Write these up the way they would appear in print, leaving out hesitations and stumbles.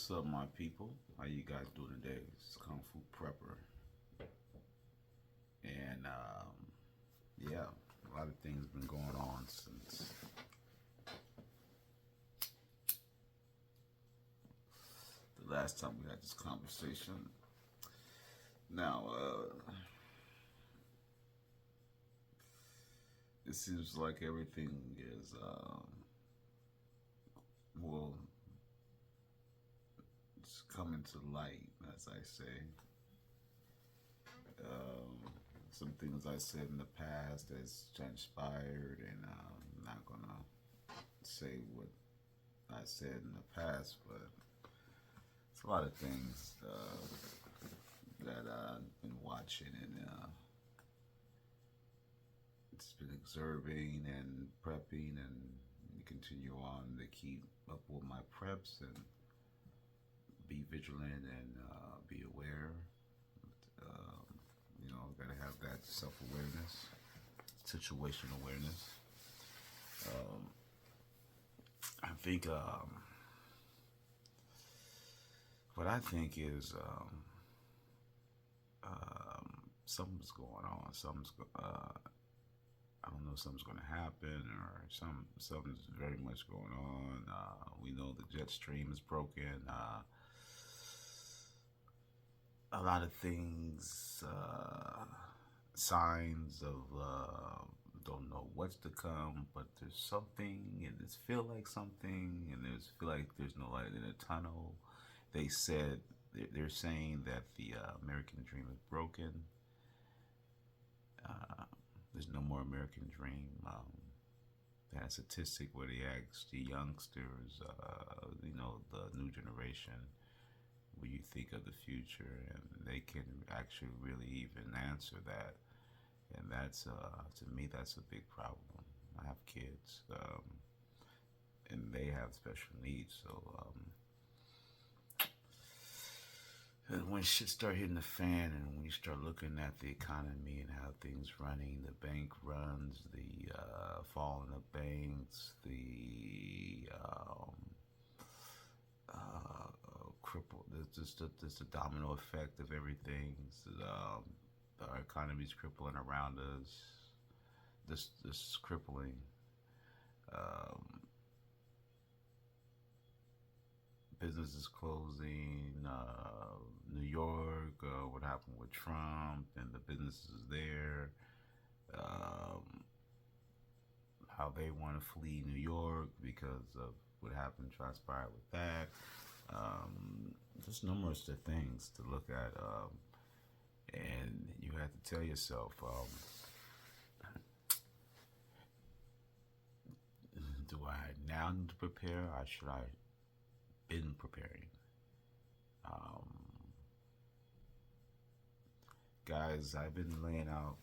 What's up, my people? How you guys doing today? It's Kung Fu Prepper, and yeah, a lot of things been going on since the last time we had this conversation. Now, it seems like everything is well, it's coming to light, as I say. Um, some things I said in the past has transpired, and I'm not gonna say what I said in the past, but it's a lot of things that I've been watching and it's been observing and prepping and continue on to keep up with my preps and be vigilant and be aware. Um, gotta have that self awareness, situation awareness. Um, I think what I think is something's going on. I don't know, something's going to happen, or something's very much going on. We know the jet stream is broken. A lot of things, signs of don't know what's to come, but there's something, and it's feel like something, and there's feel like there's no light in the tunnel. They said they're saying that the American dream is broken. Uh, there's no more American dream. They had a statistic where they asked the youngsters, the new generation, what you think of the future, and they can actually really even answer that. And that's to me, that's a big problem. I have kids, and they have special needs, so and when shit start hitting the fan, and when you start looking at the economy and how things running, the bank runs, the falling of banks, the cripple, just the domino effect of everything. Our economy's crippling around us. This crippling. Um, Businesses closing. New York. What happened with Trump and the businesses there? Um, how they want to flee New York because of what happened, transpired with that. Just numerous of things to look at, and you have to tell yourself, do I now need to prepare, or should I been preparing? Um, Guys, I've been laying out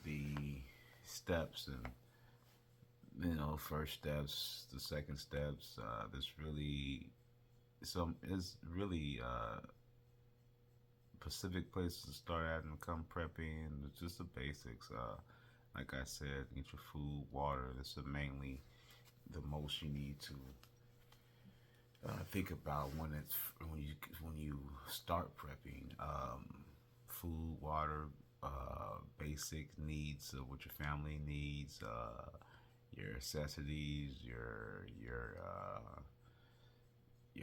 the steps and first steps, the second steps. There's really some is really specific places to start at and come prepping. It's just the basics. Like I said, get your food, water. This is mainly the most you need to think about when you start prepping. Food, water, basic needs of what your family needs, your necessities, your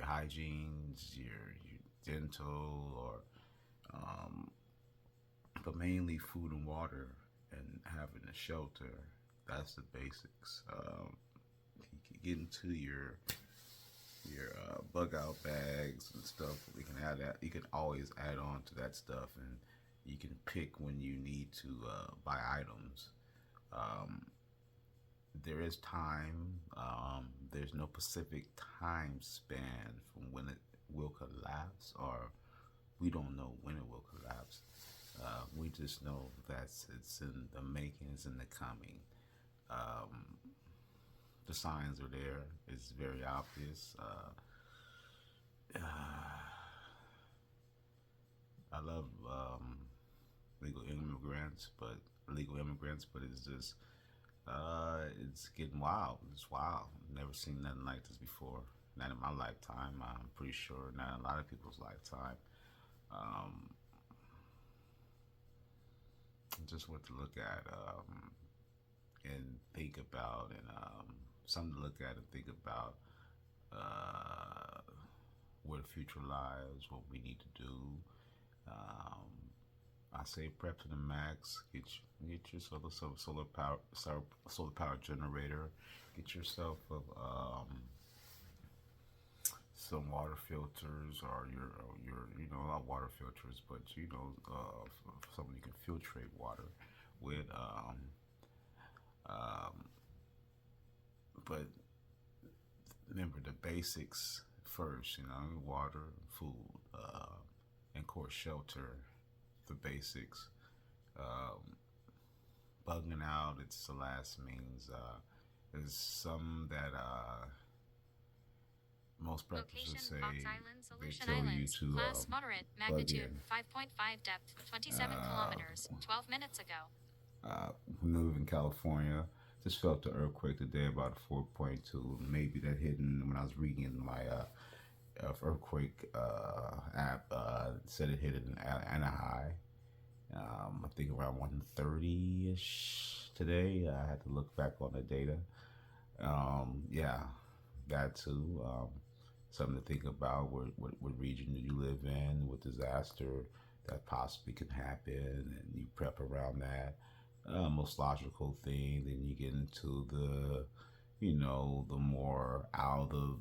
hygienes, your dental, or um, but mainly food and water and having a shelter. That's the basics. You can get into your bug out bags and stuff. We can add that. You can always add on to that stuff, and you can pick when you need to buy items. Um, there is time. There's no specific time span from when it will collapse, or we don't know when it will collapse. We just know that it's in the making, it's in the coming. Um, the signs are there. It's very obvious. I love legal immigrants, but it's getting wild. It's wild. Never seen nothing like this before. Not in my lifetime. I'm pretty sure not a lot of people's lifetime. Um, just what to look at and think about, and something to look at and think about uh, where the future lies, what we need to do. Um, I say prep to the max. Get yourself a solar power generator. Get yourself some water filters, or your not water filters, but something you can filtrate water with. Um, but remember the basics first. Water, food, and of course shelter. The basics. Um, Bugging out, it's the last means. There's some that most preppers would say they tell you to Class moderate, bug magnitude in. 5.5, depth 27 Uh, kilometers, 12 minutes ago. we live in California. Just felt the earthquake today, about a 4.2. Maybe that hidden when I was reading my earthquake app said it hit in Anaheim. I think around 1:30 ish today. I had to look back on the data. Yeah, that too. Something to think about. What region do you live in? What disaster that possibly can happen, and you prep around that. Most logical thing. Then you get into the more out of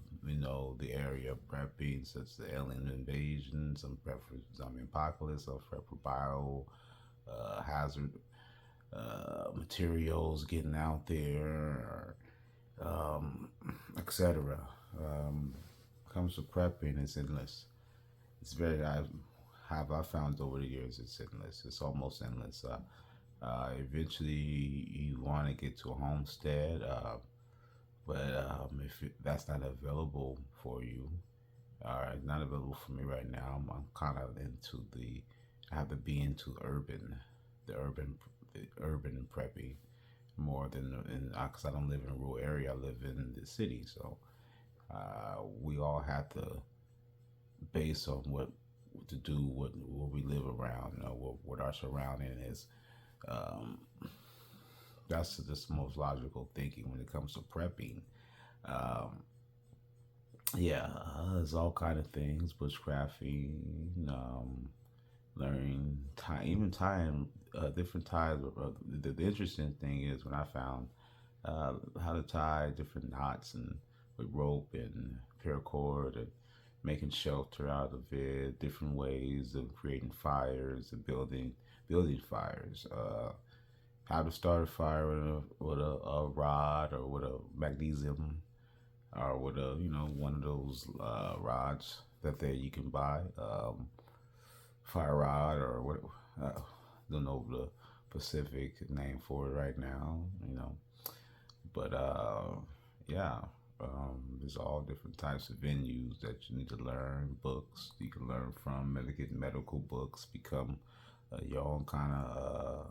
the area prepping, such as the alien invasion. Some prep for zombie apocalypse. Some prep for bio hazard materials getting out there, um, etc. Um, Comes to prepping, it's endless. It's very have I found over the years it's endless. It's almost endless. Eventually, you want to get to a homestead, but if that's not available for you, not available for me right now. I'm kind of into I have to be into the urban, the urban prepping more than because I don't live in a rural area. I live in the city, so we all have to base on what to do, what we live around, what our surrounding is. Um, that's just the most logical thinking when it comes to prepping. Um, yeah, there's all kind of things, bushcrafting, learning even tying different ties. The interesting thing is when I found how to tie different knots and with rope and paracord and making shelter out of it, different ways of creating fires and building fires. How to start a fire with a rod or with a magnesium or with a one of those rods that you can buy. Fire rod or what don't know the specific name for it right now, but yeah, there's all different types of venues that you need to learn. Books you can learn from, get medical books, become your own kind of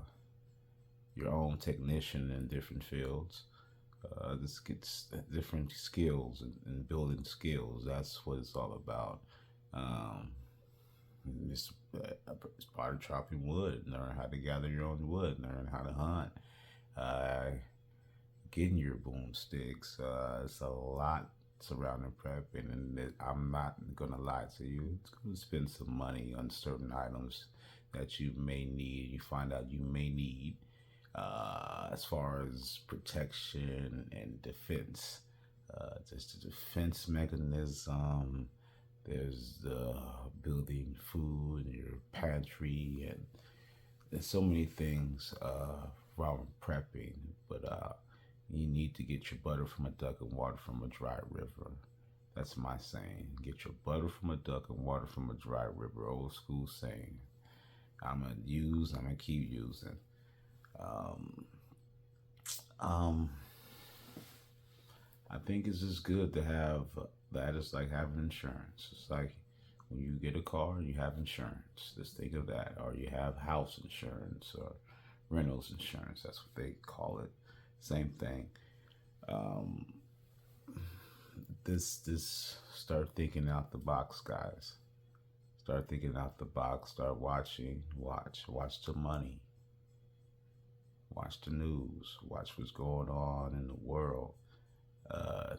your own technician in different fields. This gets different skills and building skills. That's what it's all about. Um, it's part of chopping wood. Learn how to gather your own wood. Learn how to hunt. Uh, Getting your boomsticks. It's a lot surrounding prepping, and I'm not gonna lie to you. It's gonna spend some money on certain items that you may need. You find out you may need as far as protection and defense. Just the defense mechanism. There's the building food in your pantry, and there's so many things around prepping. But you need to get your butter from a duck and water from a dry river. That's my saying. Get your butter from a duck and water from a dry river. Old school saying. I'm gonna keep using. Um, um, I think it's just good to have that. It's like having insurance. It's like when you get a car, you have insurance. Just think of that. Or you have house insurance or rentals insurance. That's what they call it. Same thing. Um, this start thinking out the box, guys. Start thinking out the box. Start watching. Watch the money. Watch the news. Watch what's going on in the world,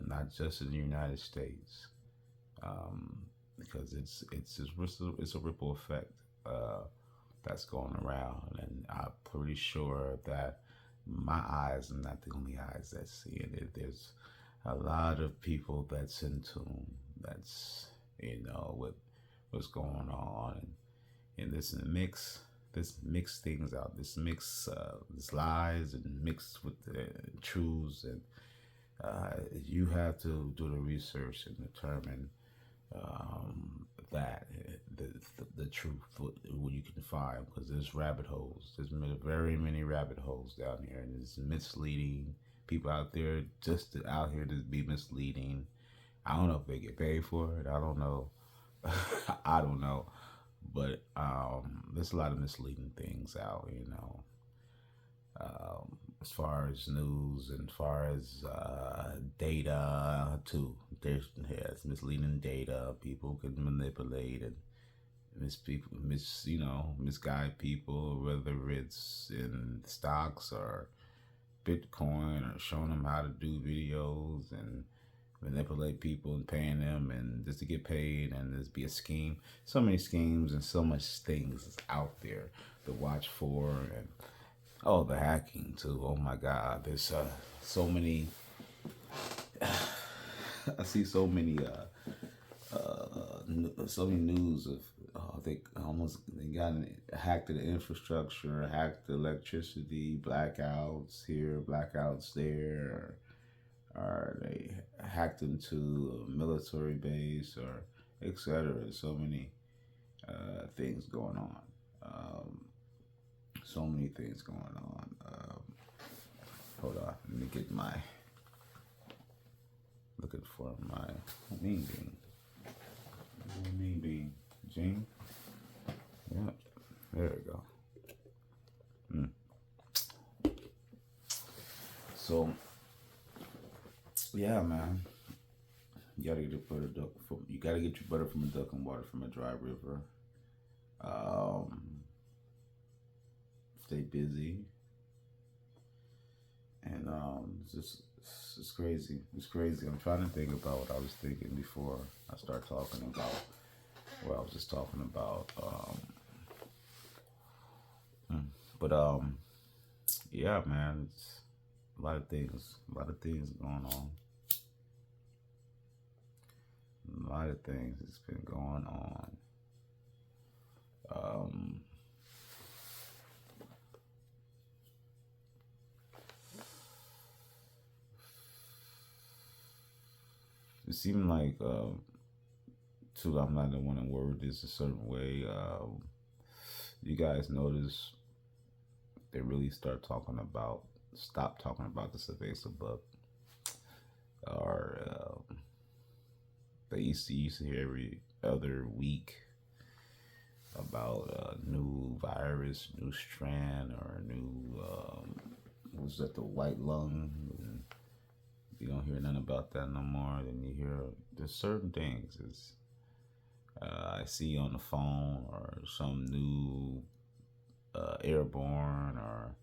not just in the United States, um, because it's a ripple effect that's going around, and I'm pretty sure that my eyes are not the only eyes that see it. There's a lot of people that's in tune. That's with what's going on, and this mix things out. This lies and mix with the truths, and you have to do the research and determine that the truth what you can find, because there's rabbit holes. There's very many rabbit holes down here, and it's misleading people out there out here to be misleading. I don't know if they get paid for it. I don't know. I don't know, but there's a lot of misleading things out. As far as news and as far as data too. There's misleading data. People can manipulate and misguide people, whether it's in stocks or Bitcoin, or showing them how to do videos and manipulate people and paying them and just to get paid, and there's be a scheme. So many schemes and so much things out there to watch for, and oh, the hacking too. Oh my God, there's so many. I see so many news of they got hacked the infrastructure, hacked the electricity, blackouts here, blackouts there, or they hacked into a military base, or etc. So many things going on. So many things going on. Hold on, let me get looking for my mean bean. Mean bean, Gene. Yeah, there we go. So, yeah, man. You gotta get your butter from a duck and water from a dry river. Stay busy, and it's crazy. It's crazy. I'm trying to think about what I was thinking before I start talking about what I was just talking about. But yeah, man, it's a lot of things going on. A lot of things that's been going on. It seemed like, too, I'm not the one to word this a certain way. You guys notice they really stop talking about this evasive buck, or they used to hear every other week about a new virus, new strand, or a new was that the white lung. And you don't hear nothing about that no more. Then you hear there's certain things I see on the phone, or some new airborne, or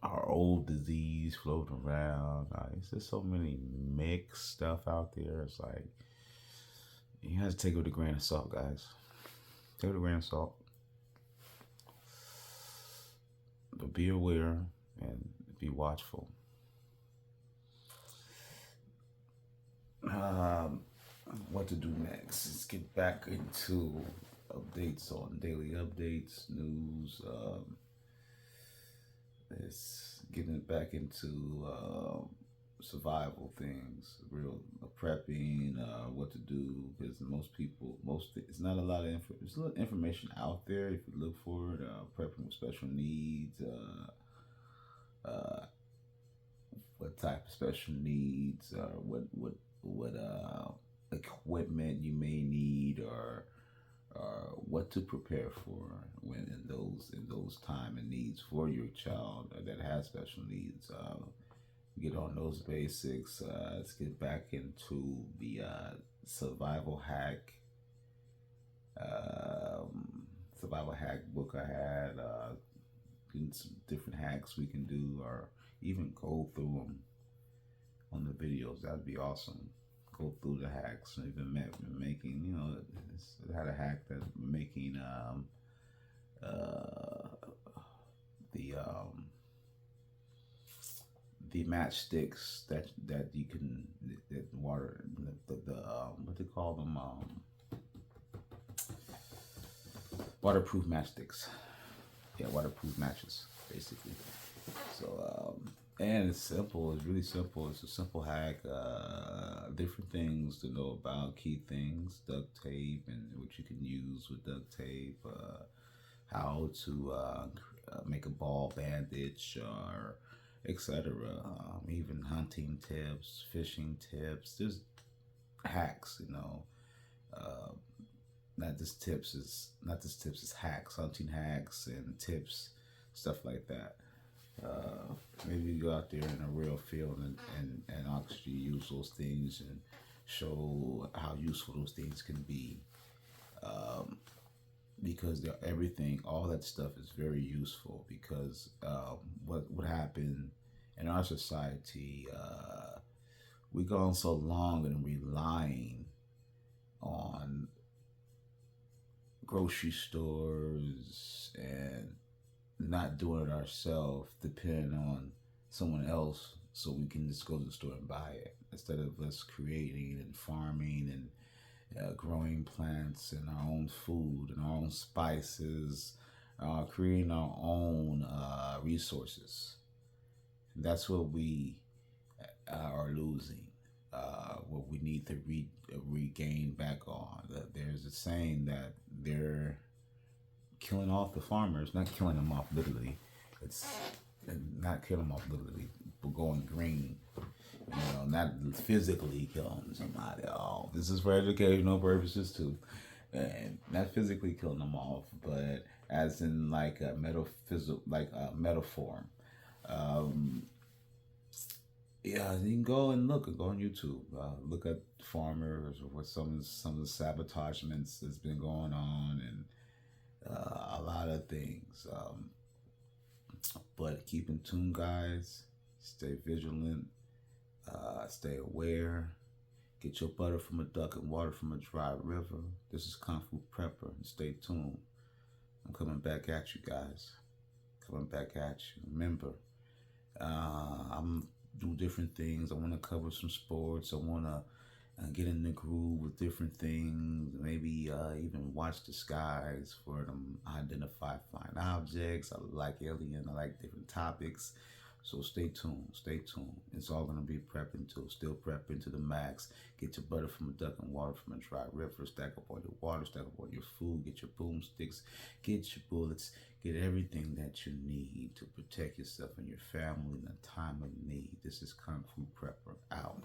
our old disease floating around. It's just so many mixed stuff out there. It's like you have to take it with a grain of salt, guys. Take it with a grain of salt. But be aware and be watchful. What to do next? Let's get back into updates on daily updates, news. It's getting back into survival things, real prepping, what to do, because it's not a lot of there's a little information out there if you look for it. Prepping with special needs, what type of special needs, or what equipment you may need, or what to prepare for when in those time and needs for your child that has special needs. get on those basics. Let's get back into the survival hack. Um, Survival hack book I had. Getting some different hacks we can do, or even go through them on the videos. That'd be awesome. Go through the hacks. Even making, had a hack that making uh, the the matchsticks that you can that water the what they call them waterproof matchsticks. Yeah, waterproof matches basically. So and it's simple. It's really simple. It's a simple hack. Different things to know about. Key things: duct tape and what you can use with duct tape. How to make a ball bandage or etc. Even hunting tips, fishing tips. There's hacks. Uh, not just tips. Is hacks, hunting hacks and tips, stuff like that. Maybe you go out there in a real field and actually use those things and show how useful those things can be. Um, because everything, all that stuff is very useful. Because what happened in our society, we gone so long and relying on grocery stores and not doing it ourselves, depending on someone else, so we can just go to the store and buy it instead of us creating and farming and growing plants and our own food and our own spices, creating our own resources. And that's what we are losing. What we need to regain back on. There's a saying that they're killing off the farmers, not killing them off literally. It's not killing them off literally, but going green. Not physically killing somebody. Oh, this is for educational purposes too, and not physically killing them off, but as in like a metaphysical, like a metaphor. Um, yeah, you can go and go on YouTube, look at farmers or what some of the sabotagements that's been going on, and a lot of things. But keep in tune, guys. Stay vigilant. Stay aware. Get your butter from a duck and water from a dry river. This is Kung Fu Prepper. And stay tuned. I'm coming back at you guys. Coming back at you. Remember, I'm do different things. I want to cover some sports. I want to get in the groove with different things. Maybe even watch the skies for them. Identify flying objects. I like alien. I like different topics. So stay tuned. Stay tuned. It's all gonna be prepping too. Still prepping to the max. Get your butter from a duck and water from a dry river. Stack up on your water. Stack up on your food. Get your boomsticks. Get your bullets. Get everything that you need to protect yourself and your family in a time of need. This is Kung Fu Prepper out.